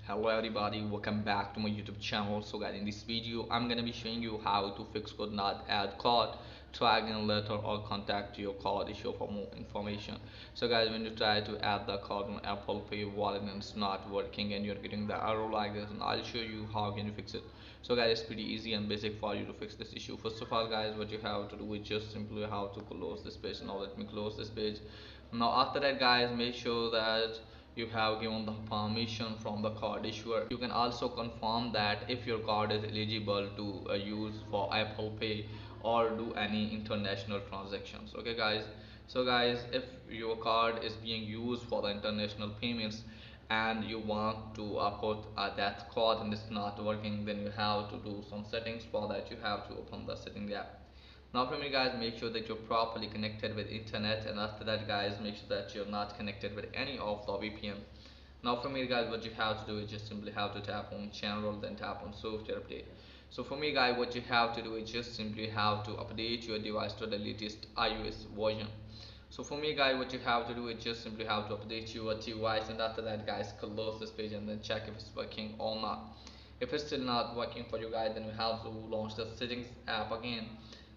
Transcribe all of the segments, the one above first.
Hello everybody, welcome back to my YouTube channel. So guys, in this video I'm gonna be showing you how to fix could not add card tracking letter or contact your card issue for more information. So guys, when you try to add the card on Apple Pay wallet and it's not working and you're getting the error like this, and I'll show you how can you fix it. So guys, it's pretty easy and basic for you to fix this issue. First of all guys, what you have to do is just simply how to close this page. Now let me close this page. Now after that guys, make sure that you have given the permission from the card issuer. You can also confirm that if your card is eligible to use for Apple Pay or do any international transactions. Okay guys, so guys, if your card is being used for the international payments and you want to put that card and it's not working, then you have to do some settings. For that you have to open the setting app. Now from here guys, make sure that you're properly connected with internet, and after that guys, make sure that you're not connected with any of the VPN. Now from here guys, what you have to do is just simply have to tap on channel, then tap on software update. So for me guys, what you have to do is just simply have to update your device to the latest iOS version. So for me guys, what you have to do is just simply have to update your device, and after that guys, close this page and then check if it's working or not. If it's still not working for you guys, then you have to launch the settings app again.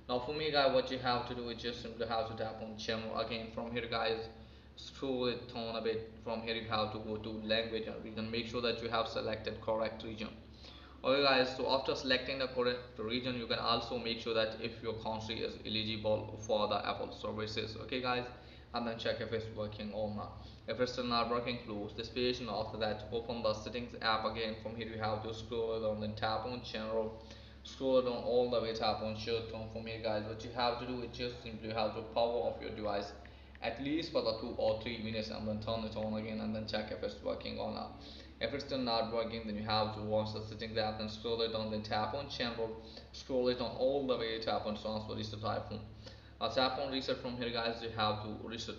Now for me guys, what you have to do is just simply have to tap on channel again. From here guys, scroll it down a bit. From here you have to go to language and region. Make sure that you have selected correct region. Okay guys, so after selecting the correct region, you can also make sure that if your country is eligible for the Apple services. Okay guys, and then check if it's working or not. If it's still not working, close this page, and after that open the settings app again. From here you have to scroll down, then tap on channel, scroll down all the way, tap on share tone. From here guys, what you have to do is just simply have to power off your device at least for the 2 or 3 minutes and then turn it on again and then check if it's working or not. If it's still not working, then you have to launch the settings app, then scroll it down, then tap on channel, scroll it down all the way, tap on transfer reset iPhone. Tap on reset. From here guys, you have to reset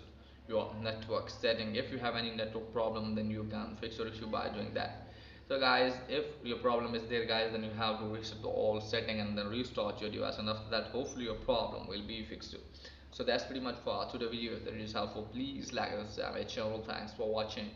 your network setting. If you have any network problem, then you can fix your issue by doing that. So guys, if your problem is there guys, then you have to reset the all setting and then restart your device, and after that hopefully your problem will be fixed too. So that's pretty much for today's video. If that is helpful, please like and subscribe my channel. Thanks for watching.